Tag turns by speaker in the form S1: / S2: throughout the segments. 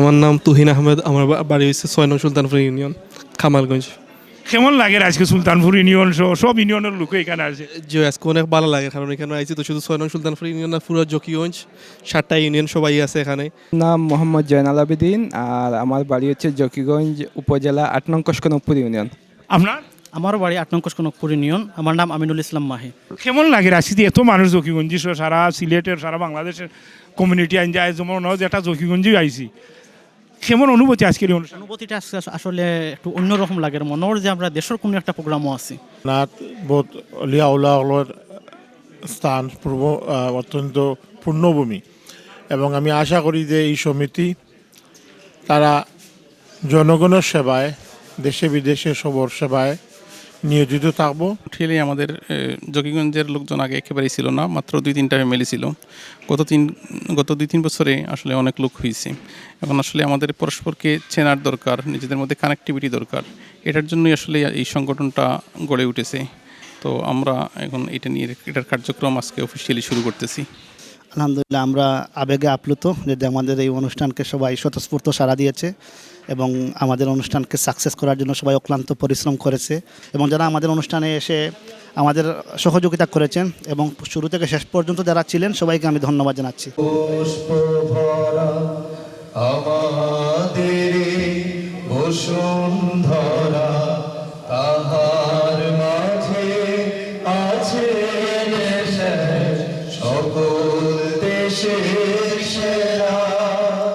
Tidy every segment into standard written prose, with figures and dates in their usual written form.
S1: আমার নাম তুহিন আহমেদ। আমার বাড়ি হচ্ছে ৬ নং সুলতানপুর ইউনিয়ন, খামারগঞ্জ।
S2: কেমন লাগে আজকে সুলতানপুর ইউনিয়ন সহ সব ইউনিয়নের লোক এখানে আসে?
S1: যে আজকে অনেক ভালো লাগে, কারণ এখানে আইছি তো শুধু ৬ নং সুলতানপুর ইউনিয়ন না, পুরো জকিগঞ্জ ৭টা ইউনিয়ন সবাই আছে এখানে।
S3: নাম মোহাম্মদ জয়নাল আবেদিন, আর আমার বাড়ি হচ্ছে জকিগঞ্জ উপজেলা ৮ নং কসকনকপুর ইউনিয়ন।
S2: আপনার?
S4: আমারও বাড়ি ৮ নং কসকনকপুর ইউনিয়ন। আমার নাম আমিনুল ইসলাম মাহি।
S2: কেমন লাগে আজকে এত মানুষ জকিগঞ্জি সহ সারা সিলেটের সারা বাংলাদেশের কমিউনিটি আইন যায়, যেমন যেটা জকিগঞ্জি আইছি, কেমন অনুভূতি আজকের এই অনুষ্ঠান?
S4: অনুভূতিটা আসলে একটু অন্যরকম লাগে, মনে হয় যে আমরা দেশের কোনো একটা প্রোগ্রামও আছি।
S5: নাথ বোধ লিয়াউল্লাহর স্থান পূর্ব অত্যন্ত পূর্ণভূমি, এবং আমি আশা করি যে এই সমিতি তারা জনগণের সেবায়, দেশে বিদেশে সবর সেবায় নিয়োজিত থাকবো।
S6: ঠেলে আমাদের জকিগঞ্জের লোকজন আগে একেবারেই ছিল না, মাত্র 2-3টা ফ্যামিলি ছিল। গত 2-3 বছরে আসলে অনেক লোক হয়েছে। এখন আসলে আমাদের পরস্পরকে চেনার দরকার, নিজেদের মধ্যে কানেক্টিভিটি দরকার। এটার জন্যই আসলে এই সংগঠনটা গড়ে উঠেছে। তো আমরা এখন এটার কার্যক্রম আজকে অফিসিয়ালি শুরু করতেছি।
S7: আলহামদুলিল্লাহ, আমরা আবেগে আপ্লুত যে আমাদের এই অনুষ্ঠানকে সবাই স্বতঃস্ফূর্ত সাড়া দিয়েছে এবং আমাদের অনুষ্ঠানকে সাকসেস করার জন্য সবাই অক্লান্ত পরিশ্রম করেছে, এবং যারা আমাদের অনুষ্ঠানে এসে আমাদের সহযোগিতা করেছেন এবং শুরু থেকে শেষ পর্যন্ত যারা ছিলেন সবাইকে আমি ধন্যবাদ জানাচ্ছি।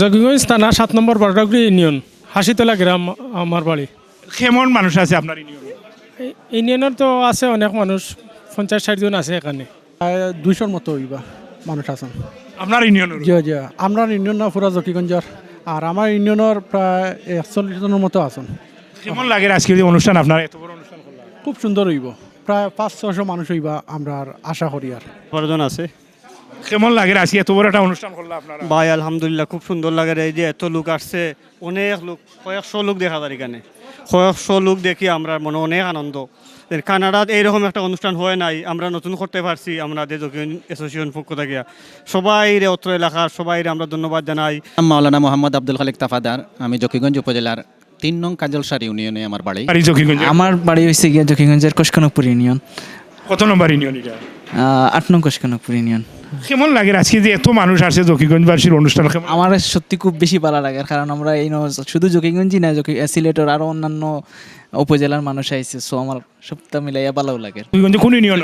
S8: জকিগঞ্জ থানা ৭ নম্বর বড়ডাগুড়ি ইউনিয়ন, হাসিতলা গ্রাম আমার বাড়ি।
S2: কেমন মানুষ আছে আপনার ইউনিয়নে?
S8: ইউনিয়নের তো আছে অনেক মানুষ, ৫০-৬০ জন আছে এখানে।
S9: ২০০ মতো হইবা মানুষ আছেন।
S2: আপনার ইউনিয়নের?
S9: জি জি, আমরা ইউনিয়ন না পুরা জকিগঞ্জের, আর আমার ইউনিয়নের প্রায় ৪১ জনের মতো আছেন।
S2: কেমন লাগে আজকের এই অনুষ্ঠান? আপনার এত বড় অনুষ্ঠান করলাম,
S9: খুব সুন্দর হইব, প্রায় ৫০০ মানুষ হইবা আমরা আশা করি। আর
S10: ১২ জন আছে।
S2: কেমন লাগে আজকে এত বড় একটা অনুষ্ঠান করলাম আপনারা?
S10: ভাই আলহামদুলিল্লাহ, খুব সুন্দর লাগে। এই যে এত লোক আসছে, অনেক লোক, কয়েকশো লোক দেখা যায় এখানে। কয়েকশো লোক দেখি আমরা মনে অনেক আনন্দ। কানাডাত এইরকম একটা অনুষ্ঠান হয় নাই, আমরা নতুন করতে পারছি। আমরা জকিগঞ্জ অ্যাসোসিয়েশন পক্ষ থেকে সবাই অত্র এলাকার সবাই আমরা ধন্যবাদ জানাই।
S11: মাওলানা মোহাম্মদ আব্দুল খালিক তাফাদার, আমি জকিগঞ্জ উপজেলার ৩ নং কাজলসার ইউনিয়নে আমার বাড়ি।
S3: আমার বাড়ি হয়েছে গিয়ে জকিগঞ্জের কসকনকপুর ইউনিয়ন।
S2: কত নম্বর ইউনিয়ন এটা?
S3: ৮ নং কসকনকপুর ইউনিয়ন।
S2: কেমন লাগে আজকে যে এত মানুষ আসে জকিগঞ্জবাসীর অনুষ্ঠান?
S3: আমার সত্যি খুব বেশি ভালো লাগে, কারণ আমরা এই শুধু জকিগঞ্জই না, সিলেটের আরও অন্যান্য উপজেলার মানুষ আইছে, সো আমার সপ্তাহ মিলাইয়া ভালো লাগে।
S2: জকিগঞ্জ কোন ইউনিয়ন?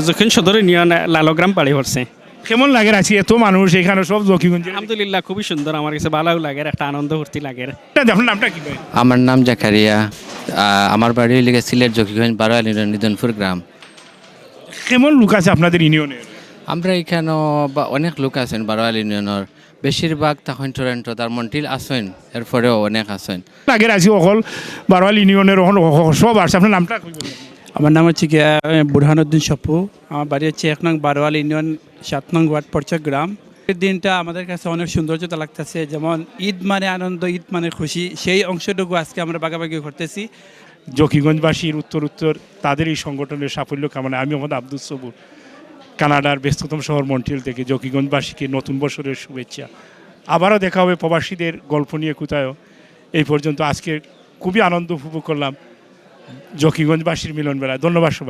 S4: জকিগঞ্জ সদর ইউনিয়ন, লালগ্রাম পাড়ি পড়ছে।
S2: কেমন লাগে আজকে এত মানুষ এখানে সব জকিগঞ্জ?
S4: আলহামদুলিল্লাহ, খুবই সুন্দর, আমার কাছে ভালো লাগে, একটা আনন্দ ফুর্তি লাগে।
S2: আপনার নামটা কি ভাই?
S11: আমার নাম জাকারিয়া, আমার বাড়ি লেগে সিলেট জকিগঞ্জ বারোয়ালি নিদনপুর গ্রাম।
S2: কেমন লোক আছে আপনাদের ইউনিয়নে?
S11: আমরা এখানে অনেক লোক আছেন বারোয়ালি ইউনিয়নের, বেশিরভাগ তখন টরেন্টো তার মন্টিল আসেন, এরপরেও অনেক আসেন।
S2: আগের আছি অকল বারোয়াল ইউনিয়নের সব আসছে। আপনার নামটা?
S9: আমার নাম হচ্ছে বুরহানুদ্দিন সপু, আমার বাড়ি হচ্ছে ১ নং বারোয়াল ইউনিয়ন ৭ নং ওয়ার্ড পর্চা গ্রাম। এই দিনটা আমাদের কাছে অনেক সৌন্দর্যতা লাগতেছে, যেমন ঈদ মানে আনন্দ, ঈদ মানে খুশি, সেই অংশটুকু আজকে আমরা ভাগাভাগি করতেছি।
S2: জকিগঞ্জবাসীর উত্তর তাদের এই সংগঠনের সাফল্য কামনা আমি মোহাম্মদ আব্দুল সবুর, কানাডার ব্যস্ততম শহর মন্ট্রিয়াল থেকে জকিগঞ্জবাসীকে নতুন বছরের শুভেচ্ছা। আবারও দেখা হবে প্রবাসীদের গল্প নিয়ে কোথাও। এই পর্যন্ত আজকে খুবই আনন্দ উপভোগ করলাম জকিগঞ্জবাসীর মিলন বেলায়। ধন্যবাদ সবাই।